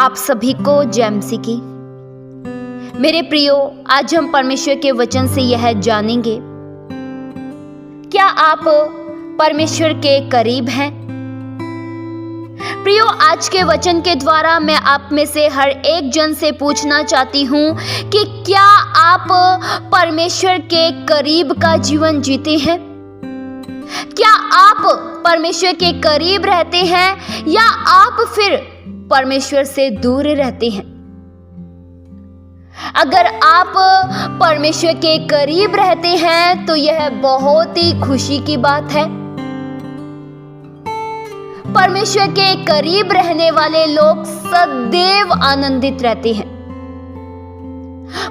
आप सभी को जय मसीह की। मेरे प्रियो, आज हम परमेश्वर के वचन से यह जानेंगे, क्या आप परमेश्वर के करीब हैं? प्रियो, आज के वचन के द्वारा मैं आप में से हर एक जन से पूछना चाहती हूँ कि क्या आप परमेश्वर के करीब का जीवन जीते हैं? क्या आप परमेश्वर के करीब रहते हैं या आप फिर परमेश्वर से दूर रहते हैं? अगर आप परमेश्वर के करीब रहते हैं तो यह बहुत ही खुशी की बात है। परमेश्वर के करीब रहने वाले लोग सदैव आनंदित रहते हैं।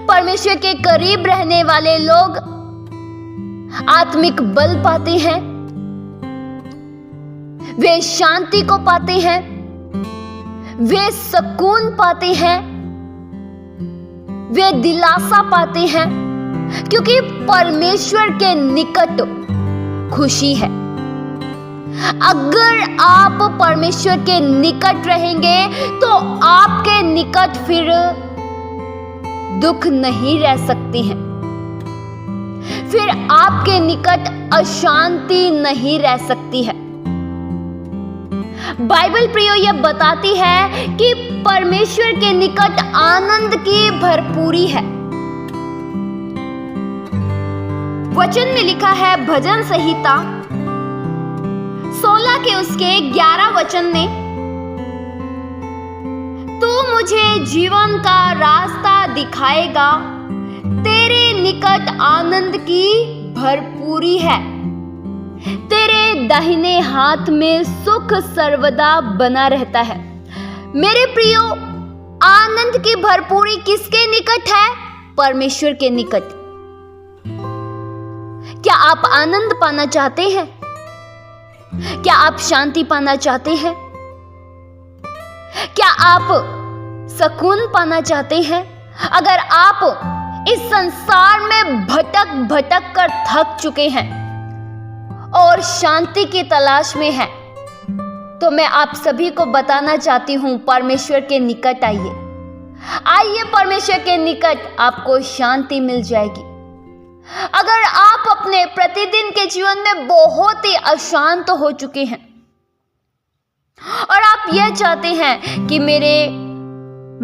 परमेश्वर के करीब रहने वाले लोग आत्मिक बल पाते हैं, वे शांति को पाते हैं, वे सुकून पाते हैं, वे दिलासा पाते हैं, क्योंकि परमेश्वर के निकट खुशी है। अगर आप परमेश्वर के निकट रहेंगे तो आपके निकट फिर दुख नहीं रह सकते हैं, फिर आपके निकट अशांति नहीं रह सकती है। बाइबल प्रियो यह बताती है कि परमेश्वर के निकट आनंद की भरपूरी है। वचन में लिखा है भजन संहिता 16 के उसके 11 वचन में, तू मुझे जीवन का रास्ता दिखाएगा, तेरे निकट आनंद की भरपूरी है, तेरे दाहिने हाथ में सुख सर्वदा बना रहता है। मेरे प्रियो, आनंद की भरपूरी किसके निकट है? परमेश्वर के निकट। क्या आप आनंद पाना चाहते हैं? क्या आप शांति पाना चाहते हैं? क्या आप सुकून पाना चाहते हैं? अगर आप इस संसार में भटक भटक कर थक चुके हैं और शांति की तलाश में हैं, तो मैं आप सभी को बताना चाहती हूं, परमेश्वर के निकट आइए। आइए परमेश्वर के निकट, आपको शांति मिल जाएगी। अगर आप अपने प्रतिदिन के जीवन में बहुत ही अशांत हो चुके हैं और आप यह चाहते हैं कि मेरे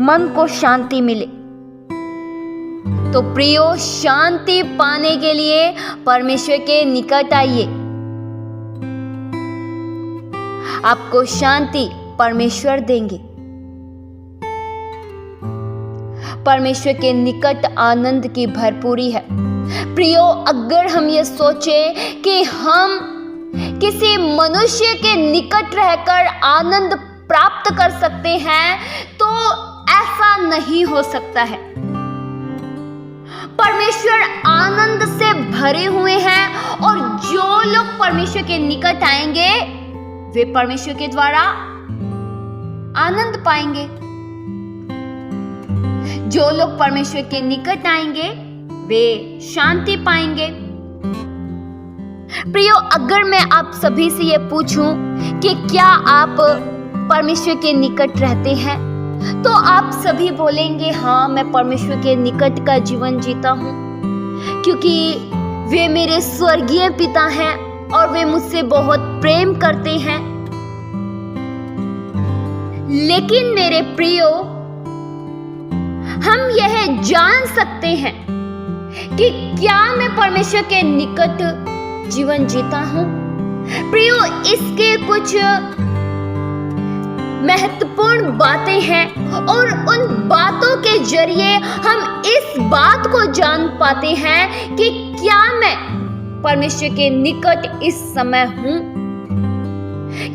मन को शांति मिले, तो प्रियो, शांति पाने के लिए परमेश्वर के निकट आइए। आपको शांति परमेश्वर देंगे। परमेश्वर के निकट आनंद की भरपूरी है। प्रियो, अगर हम ये सोचें कि हम किसी मनुष्य के निकट रहकर आनंद प्राप्त कर सकते हैं, तो ऐसा नहीं हो सकता है। परमेश्वर आनंद से भरे हुए हैं और जो लोग परमेश्वर के निकट आएंगे वे परमेश्वर के द्वारा आनंद पाएंगे। जो लोग परमेश्वर के निकट आएंगे वे शांति पाएंगे। प्रियो, अगर मैं आप सभी से ये पूछूं कि क्या आप परमेश्वर के निकट रहते हैं, तो आप सभी बोलेंगे, हाँ, मैं परमेश्वर के निकट का जीवन जीता हूं, क्योंकि वे मेरे स्वर्गीय पिता हैं और वे मुझसे बहुत प्रेम करते हैं। लेकिन मेरे प्रियो, हम यह जान सकते हैं कि क्या मैं परमेश्वर के निकट जीवन जीता हूं? प्रियो, इसके कुछ महत्वपूर्ण बातें हैं और उन बातों के जरिए हम इस बात को जान पाते हैं कि क्या मैं परमेश्वर के निकट इस समय हूं।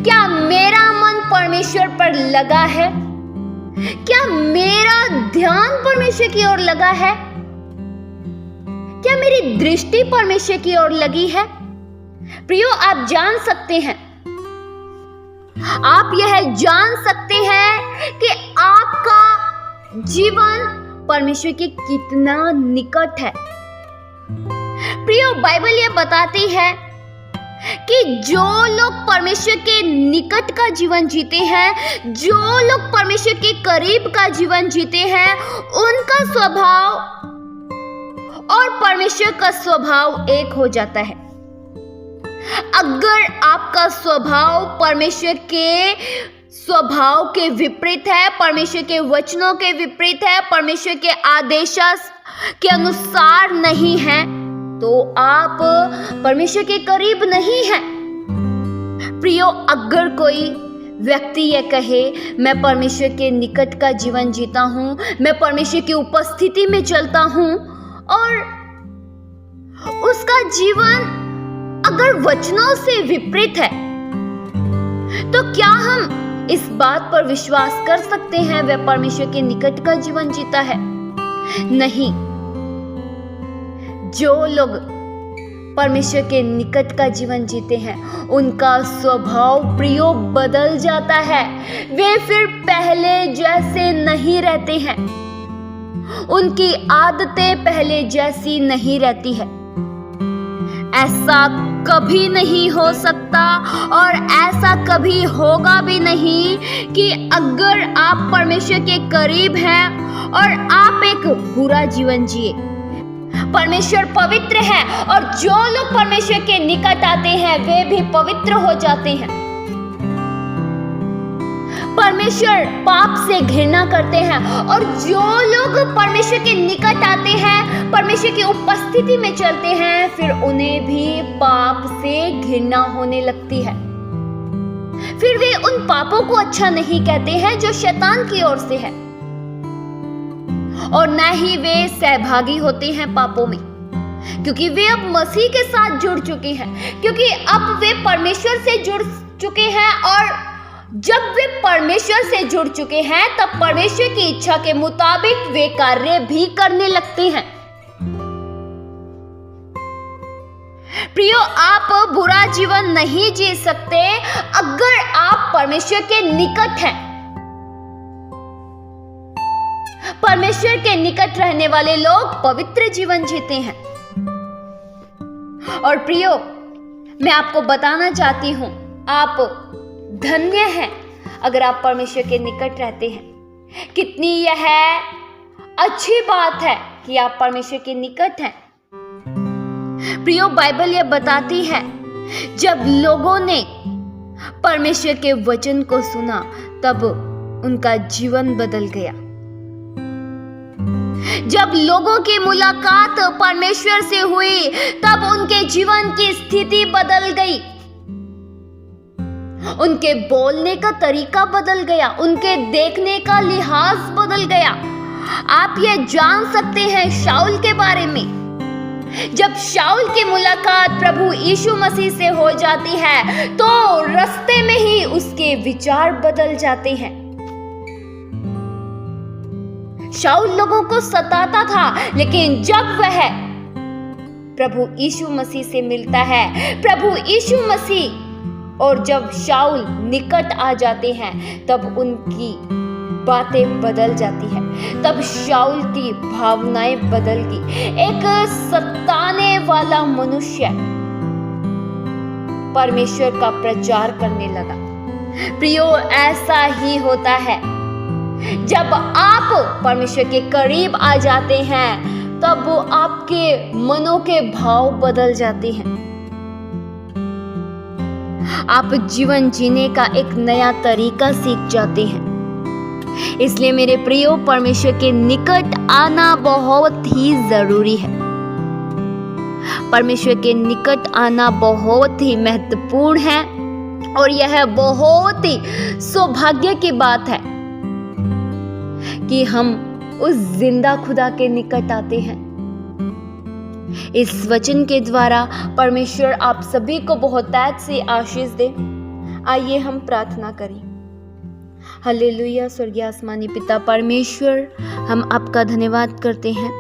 क्या मेरा मन परमेश्वर पर लगा है? क्या मेरा ध्यान परमेश्वर की ओर लगा है? क्या मेरी दृष्टि परमेश्वर की ओर लगी है? प्रियो, आप जान सकते हैं, आप यह जान सकते हैं कि आपका जीवन परमेश्वर के कितना निकट है। प्रियो, बाइबल यह बताती है कि जो लोग परमेश्वर के निकट का जीवन जीते हैं, जो लोग परमेश्वर के करीब का जीवन जीते हैं, उनका स्वभाव और परमेश्वर का स्वभाव एक हो जाता है। अगर आपका स्वभाव परमेश्वर के स्वभाव के विपरीत है, परमेश्वर के वचनों के विपरीत है, परमेश्वर के आदेश के अनुसार नहीं है, तो आप परमेश्वर के करीब नहीं हैं। प्रियो, अगर कोई व्यक्ति यह कहे मैं परमेश्वर के निकट का जीवन जीता हूं, मैं परमेश्वर की उपस्थिति में चलता हूं, और उसका जीवन अगर वचनों से विपरीत है, तो क्या हम इस बात पर विश्वास कर सकते हैं वह परमेश्वर के निकट का जीवन जीता है? नहीं। जो लोग परमेश्वर के निकट का जीवन जीते हैं, उनका स्वभाव प्रियो बदल जाता है। वे फिर पहले जैसे नहीं रहते हैं, उनकी आदतें पहले जैसी नहीं रहती है। ऐसा कभी नहीं हो सकता और ऐसा कभी होगा भी नहीं कि अगर आप परमेश्वर के करीब हैं और आप एक बुरा जीवन जिए। परमेश्वर पवित्र है और जो लोग परमेश्वर के निकट आते हैं वे भी पवित्र हो जाते हैं। परमेश्वर पाप से घृणा करते हैं और जो लोग परमेश्वर के निकट आते हैं, परमेश्वर की उपस्थिति में चलते हैं, फिर उन्हें भी पाप से घृणा होने लगती है। फिर वे उन पापों को अच्छा नहीं कहते हैं जो शैतान की ओर से है, और न ही वे सहभागी होते हैं पापों में, क्योंकि वे अब मसीह के साथ जुड़ चुके हैं, क्योंकि अब वे परमेश्वर से जुड़ चुके हैं। और जब वे परमेश्वर से जुड़ चुके हैं तब परमेश्वर की इच्छा के मुताबिक वे कार्य भी करने लगते हैं। प्रियो, आप बुरा जीवन नहीं जी सकते अगर आप परमेश्वर के निकट हैं। परमेश्वर के निकट रहने वाले लोग पवित्र जीवन जीते हैं। और प्रियो, मैं आपको बताना चाहती हूं, आप धन्य हैं अगर आप परमेश्वर के निकट रहते हैं। कितनी यह अच्छी बात है कि आप परमेश्वर के निकट हैं। प्रियो, बाइबल यह बताती है जब लोगों ने परमेश्वर के वचन को सुना तब उनका जीवन बदल गया। जब लोगों की मुलाकात परमेश्वर से हुई तब उनके जीवन की स्थिति बदल गई, उनके बोलने का तरीका बदल गया, उनके देखने का लिहाज बदल गया। आप यह जान सकते हैं शाऊल के बारे में। जब शाऊल की मुलाकात प्रभु यीशु मसीह से हो जाती है तो रास्ते में ही उसके विचार बदल जाते हैं। शाऊल लोगों को सताता था, लेकिन जब वह प्रभु यीशु मसीह से मिलता है, प्रभु यीशु मसीह और जब शाऊल निकट आ जाते हैं तब उनकी बातें बदल जाती है। तब शाऊल की भावनाएं बदल गई। एक सताने वाला मनुष्य परमेश्वर का प्रचार करने लगा। प्रियो, ऐसा ही होता है जब आप परमेश्वर के करीब आ जाते हैं तब आपके मनों के भाव बदल जाते हैं। आप जीवन जीने का एक नया तरीका सीख जाते हैं। इसलिए मेरे प्रियो, परमेश्वर के निकट आना बहुत ही जरूरी है। परमेश्वर के निकट आना बहुत ही महत्वपूर्ण है और यह बहुत ही सौभाग्य की बात है कि हम उस जिंदा खुदा के निकट आते हैं। इस वचन के द्वारा परमेश्वर आप सभी को बहुतायत से आशीष दे। आइए हम प्रार्थना करें। हालेलुया। स्वर्गीय आसमानी पिता परमेश्वर, हम आपका धन्यवाद करते हैं।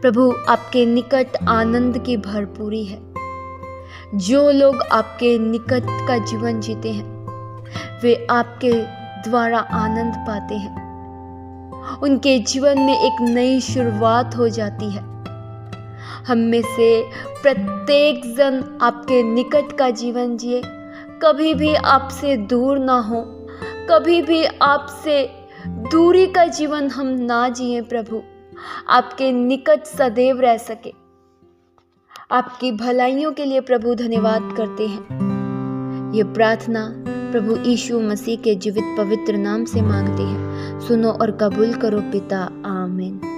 प्रभु, आपके निकट आनंद की भरपूरी है। जो लोग आपके निकट का जीवन जीते हैं वे आपके द्वारा आनंद पाते हैं। उनके जीवन में एक नई शुरुआत हो जाती है। हम में से प्रत्येक जन आपके निकट का जीवन जिए, कभी भी आपसे दूर ना हो, कभी भी आपसे दूरी का जीवन हम ना जिए प्रभु, आपके निकट सदैव रह सके। आपकी भलाइयों के लिए प्रभु धन्यवाद करते हैं। ये प्रार्थना प्रभु यीशु मसीह के जीवित पवित्र नाम से मांगते हैं। सुनो और कबूल करो पिता, आमीन।